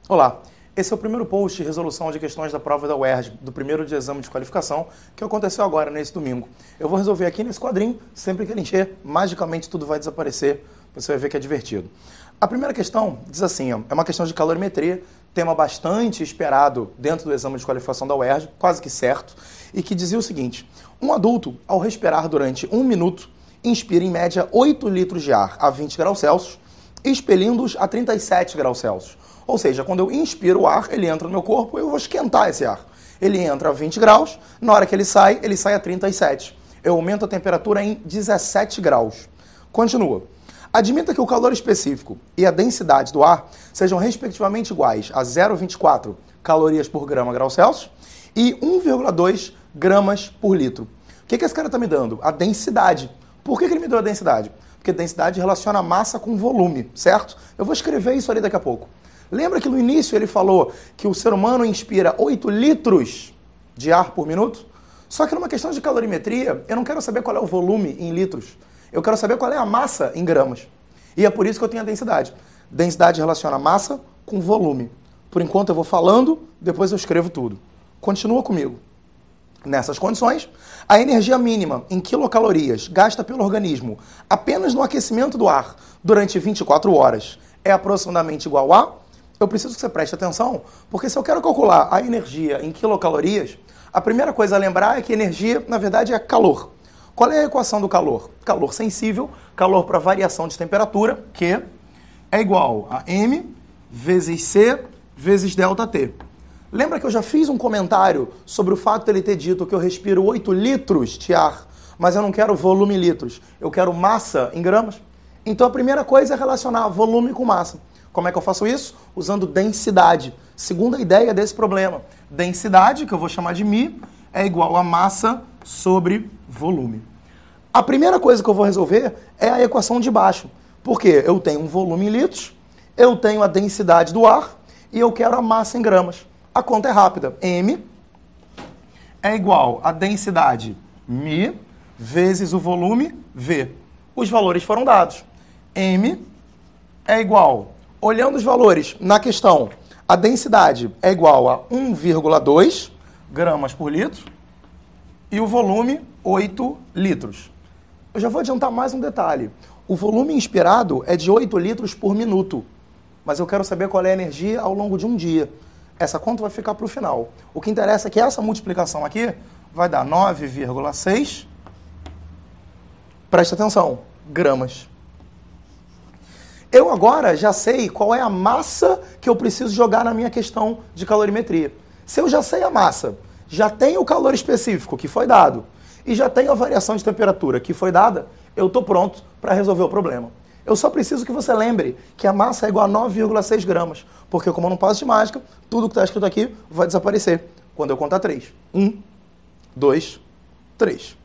Olá, esse é o primeiro post de resolução de questões da prova da UERJ, do primeiro de exame de qualificação, que aconteceu agora, nesse domingo. Eu vou resolver aqui nesse quadrinho, sempre que ele encher, magicamente tudo vai desaparecer, você vai ver que é divertido. A primeira questão diz assim, ó, é uma questão de calorimetria, tema bastante esperado dentro do exame de qualificação da UERJ, quase que certo, e que dizia o seguinte: um adulto, ao respirar durante 1 minuto, inspira em média 8 litros de ar a 20 graus Celsius, expelindo-os a 37 graus Celsius. Ou seja, quando eu inspiro o ar, ele entra no meu corpo e eu vou esquentar esse ar. Ele entra a 20 graus, na hora que ele sai a 37. Eu aumento a temperatura em 17 graus. Continua. Admita que o calor específico e a densidade do ar sejam respectivamente iguais a 0,24 calorias por grama grau Celsius e 1,2 gramas por litro. O que esse cara está me dando? A densidade. Por que ele me deu a densidade? Porque densidade relaciona massa com volume, certo? Eu vou escrever isso ali daqui a pouco. Lembra que no início ele falou que o ser humano inspira 8 litros de ar por minuto? Só que numa questão de calorimetria, eu não quero saber qual é o volume em litros. Eu quero saber qual é a massa em gramas. E é por isso que eu tenho a densidade. Densidade relaciona massa com volume. Por enquanto eu vou falando, depois eu escrevo tudo. Continua comigo. Nessas condições, a energia mínima em quilocalorias gasta pelo organismo apenas no aquecimento do ar durante 24 horas é aproximadamente igual a... Eu preciso que você preste atenção, porque se eu quero calcular a energia em quilocalorias, a primeira coisa a lembrar é que energia, na verdade, é calor. Qual é a equação do calor? Calor sensível, calor para variação de temperatura, que é igual a M vezes C vezes ΔT. Lembra que eu já fiz um comentário sobre o fato de ele ter dito que eu respiro 8 litros de ar, mas eu não quero volume em litros, eu quero massa em gramas? Então a primeira coisa é relacionar volume com massa. Como é que eu faço isso? Usando densidade. Segunda ideia desse problema. Densidade, que eu vou chamar de μ, é igual a massa sobre volume. A primeira coisa que eu vou resolver é a equação de baixo. Porque eu tenho um volume em litros, eu tenho a densidade do ar e eu quero a massa em gramas. A conta é rápida. M é igual a densidade μ vezes o volume V. Os valores foram dados. M é igual... Olhando os valores na questão, a densidade é igual a 1,2 gramas por litro e o volume 8 litros. Eu já vou adiantar mais um detalhe. O volume inspirado é de 8 litros por minuto, mas eu quero saber qual é a energia ao longo de um dia. Essa conta vai ficar para o final. O que interessa é que essa multiplicação aqui vai dar 9,6, presta atenção, gramas. Eu agora já sei qual é a massa que eu preciso jogar na minha questão de calorimetria. Se eu já sei a massa, já tenho o calor específico que foi dado e já tenho a variação de temperatura que foi dada, eu estou pronto para resolver o problema. Eu só preciso que você lembre que a massa é igual a 9,6 gramas, porque como eu não passo de mágica, tudo que está escrito aqui vai desaparecer quando eu contar 3. 1, 2, 3.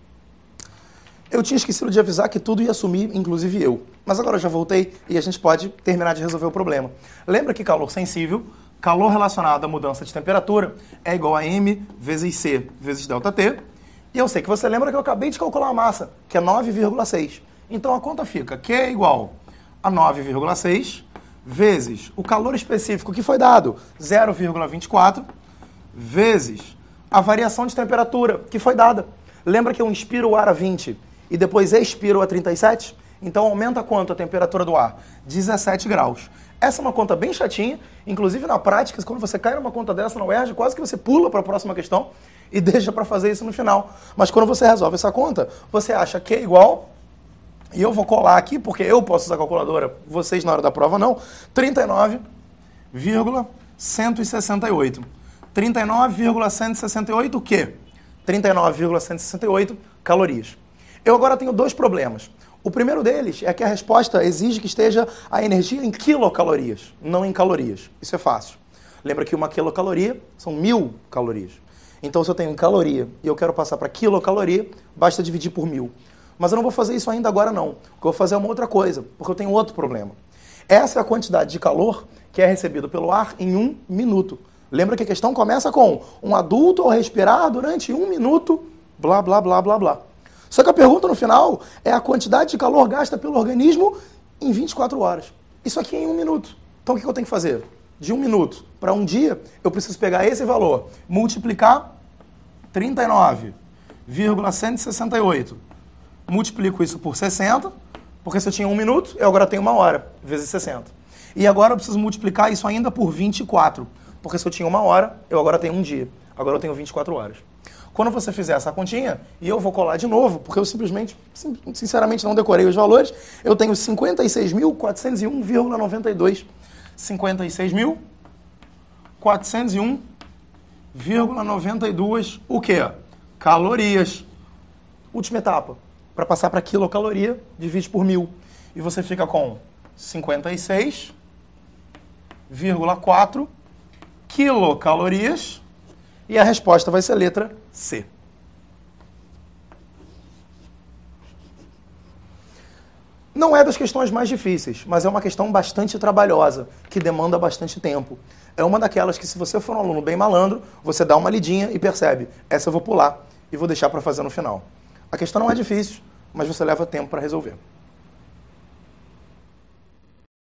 Eu tinha esquecido de avisar que tudo ia sumir, inclusive eu. Mas agora eu já voltei e a gente pode terminar de resolver o problema. Lembra que calor sensível, calor relacionado à mudança de temperatura, é igual a M vezes C vezes ΔT. E eu sei que você lembra que eu acabei de calcular a massa, que é 9,6. Então a conta fica Q é igual a 9,6 vezes o calor específico que foi dado, 0,24, vezes a variação de temperatura que foi dada. Lembra que eu inspiro o ar a 20 e depois expiro a 37? Então aumenta quanto a temperatura do ar? 17 graus. Essa é uma conta bem chatinha, inclusive na prática, quando você cai numa conta dessa na UERJ, quase que você pula para a próxima questão e deixa para fazer isso no final. Mas quando você resolve essa conta, você acha que é igual, e eu vou colar aqui, porque eu posso usar a calculadora, vocês na hora da prova não, 39,168. 39,168 o quê? 39,168 calorias. Eu agora tenho dois problemas. O primeiro deles é que a resposta exige que esteja a energia em quilocalorias, não em calorias. Isso é fácil. Lembra que uma quilocaloria são 1000 calorias. Então, se eu tenho em caloria e eu quero passar para quilocaloria, basta dividir por 1000. Mas eu não vou fazer isso ainda agora, não. Eu vou fazer uma outra coisa, porque eu tenho outro problema. Essa é a quantidade de calor que é recebido pelo ar em 1 minuto. Lembra que a questão começa com um adulto ao respirar durante 1 minuto, blá, blá, blá, blá, blá. Só que a pergunta no final é a quantidade de calor gasta pelo organismo em 24 horas. Isso aqui é em 1 minuto. Então o que eu tenho que fazer? de 1 minuto para 1 dia, eu preciso pegar esse valor, multiplicar 39,168. Multiplico isso por 60, porque se eu tinha 1 minuto, eu agora tenho 1 hora, vezes 60. E agora eu preciso multiplicar isso ainda por 24, porque se eu tinha 1 hora, eu agora tenho 1 dia. Agora eu tenho 24 horas. Quando você fizer essa continha, e eu vou colar de novo, porque eu simplesmente, sinceramente, não decorei os valores, eu tenho 56.401,92. 56.401,92 o quê? Calorias. Última etapa. Para passar para quilocaloria, divide por 1000. E você fica com 56,4 quilocalorias. E a resposta vai ser a letra C. Não é das questões mais difíceis, mas é uma questão bastante trabalhosa, que demanda bastante tempo. É uma daquelas que, se você for um aluno bem malandro, você dá uma lidinha e percebe, essa eu vou pular e vou deixar para fazer no final. A questão não é difícil, mas você leva tempo para resolver.